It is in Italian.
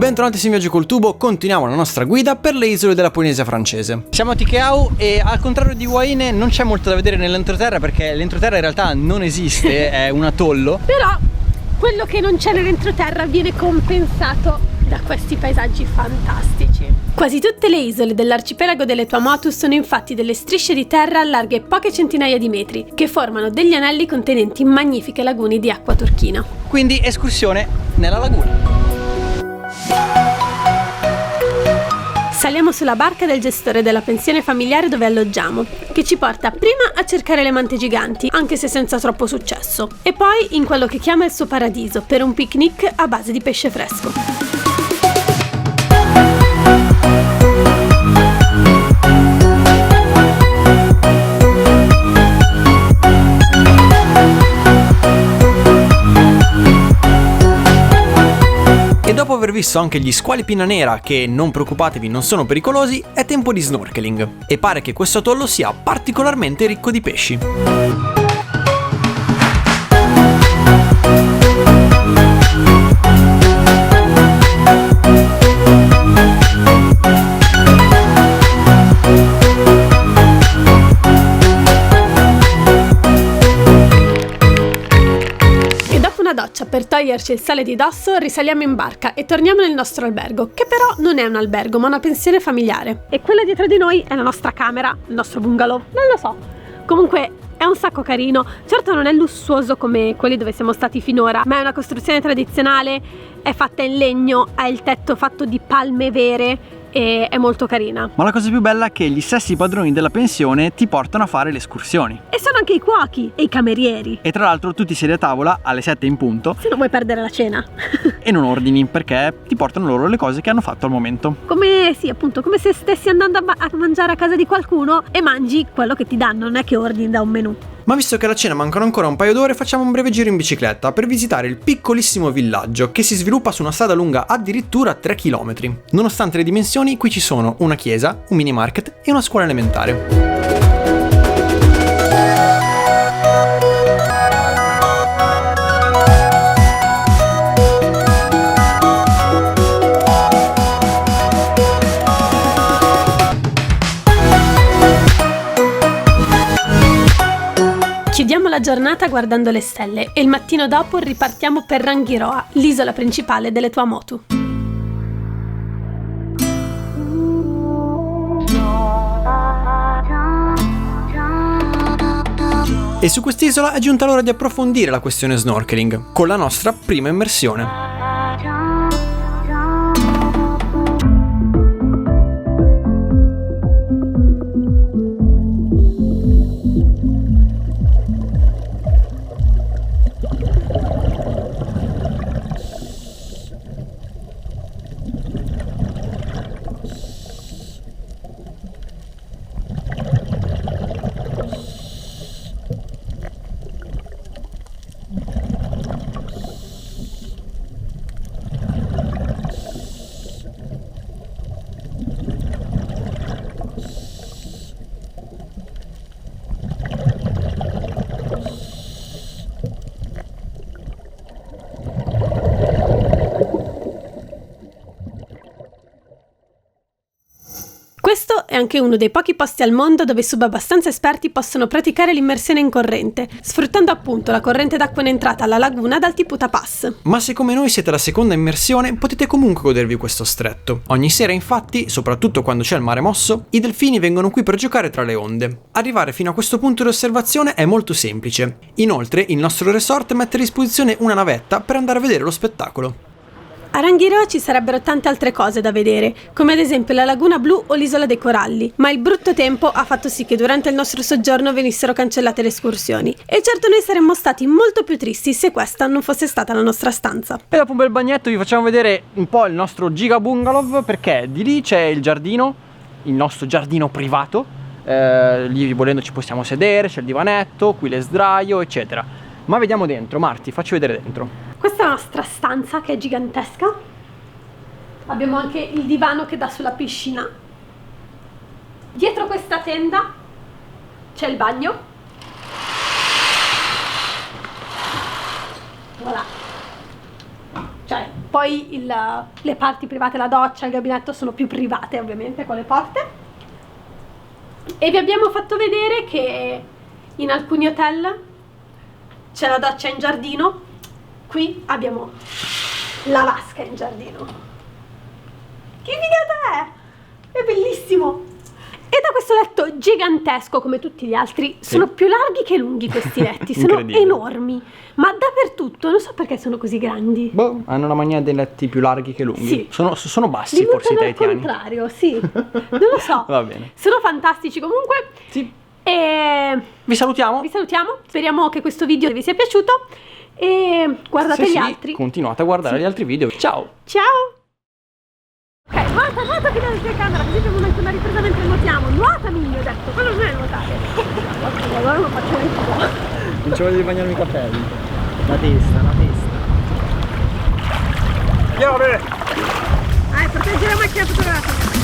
bentornati in Viaggio col Tubo, continuiamo la nostra guida per le isole della Polinesia francese. Siamo a Tikehau e al contrario di Waine non c'è molto da vedere nell'entroterra perché l'entroterra in realtà non esiste, è un atollo. Però quello che non c'è nell'entroterra viene compensato da questi paesaggi fantastici. Quasi tutte le isole dell'arcipelago delle Tuamotu sono infatti delle strisce di terra larghe poche centinaia di metri, che formano degli anelli contenenti magnifiche lagune di acqua turchina. Quindi escursione nella laguna. Saliamo sulla barca del gestore della pensione familiare dove alloggiamo, che ci porta prima a cercare le mante giganti, anche se senza troppo successo, e poi in quello che chiama il suo paradiso, per un picnic a base di pesce fresco. Dopo aver visto anche gli squali pinna nera, che non preoccupatevi non sono pericolosi, è tempo di snorkeling e pare che questo atollo sia particolarmente ricco di pesci. Per toglierci il sale di dosso risaliamo in barca e torniamo nel nostro albergo, che però non è un albergo ma una pensione familiare. E quella dietro di noi è la nostra camera, il nostro bungalow, non lo so. Comunque è un sacco carino, certo non è lussuoso come quelli dove siamo stati finora, ma è una costruzione tradizionale, è fatta in legno, ha il tetto fatto di palme vere e è molto carina. Ma la cosa più bella è che gli stessi padroni della pensione ti portano a fare le escursioni. E sono anche i cuochi e i camerieri. E tra l'altro tu ti siedi a tavola alle 7 in punto. Se non vuoi perdere la cena. E non ordini perché ti portano loro le cose che hanno fatto al momento. Come sì, appunto, come se stessi andando a mangiare a casa di qualcuno e mangi quello che ti danno, non è che ordini da un menù. Ma visto che alla cena mancano ancora un paio d'ore, facciamo un breve giro in bicicletta per visitare il piccolissimo villaggio che si sviluppa su una strada lunga addirittura 3 km. Nonostante le dimensioni, qui ci sono una chiesa, un mini market e una scuola elementare. Chiudiamo la giornata guardando le stelle e il mattino dopo ripartiamo per Rangiroa, l'isola principale delle Tuamotu. E su quest'isola è giunta l'ora di approfondire la questione snorkeling, con la nostra prima immersione. Questo è anche uno dei pochi posti al mondo dove sub abbastanza esperti possono praticare l'immersione in corrente, sfruttando appunto la corrente d'acqua in entrata alla laguna dal Tiputa Pass. Ma se come noi siete alla seconda immersione, potete comunque godervi questo stretto. Ogni sera infatti, soprattutto quando c'è il mare mosso, i delfini vengono qui per giocare tra le onde. Arrivare fino a questo punto di osservazione è molto semplice. Inoltre, il nostro resort mette a disposizione una navetta per andare a vedere lo spettacolo. A Rangiroa ci sarebbero tante altre cose da vedere, come ad esempio la Laguna Blu o l'isola dei Coralli, ma il brutto tempo ha fatto sì che durante il nostro soggiorno venissero cancellate le escursioni. E certo noi saremmo stati molto più tristi se questa non fosse stata la nostra stanza. E dopo un bel bagnetto vi facciamo vedere un po' il nostro giga bungalow, perché di lì c'è il giardino, il nostro giardino privato, lì volendo ci possiamo sedere, c'è il divanetto, qui le sdraio, eccetera. Ma vediamo dentro, Marti, facci vedere dentro. Questa è la nostra stanza che è gigantesca. Abbiamo anche il divano che dà sulla piscina. Dietro questa tenda c'è il bagno. Voilà. Cioè, Poi le parti private, la doccia, il gabinetto sono più private ovviamente con le porte. E vi abbiamo fatto vedere che in alcuni hotel c'è la doccia in giardino, qui abbiamo la vasca in giardino. Che figata è! È bellissimo! E da questo letto gigantesco come tutti gli altri, sono più larghi che lunghi questi letti, sono enormi, ma dappertutto, non so perché sono così grandi. Boh, hanno la mania dei letti più larghi che lunghi. Sì. Sono bassi forse i tahitiani. Al contrario, sì, non lo so. Va bene. Sono fantastici comunque. Sì. E Vi salutiamo. Speriamo che questo video vi sia piaciuto e guardate gli altri. Continuate a guardare gli altri video. Ciao. Ciao. Ok, nuota fino alla telecamera, così abbiamo anche una ripresa mentre nuotiamo. Nuotami, gli ho detto, quello non è nuotare. Allora lo faccio anche qua. Non ci voglio bagnarmi i capelli. La testa. Piove. Proteggere la macchina fotografica.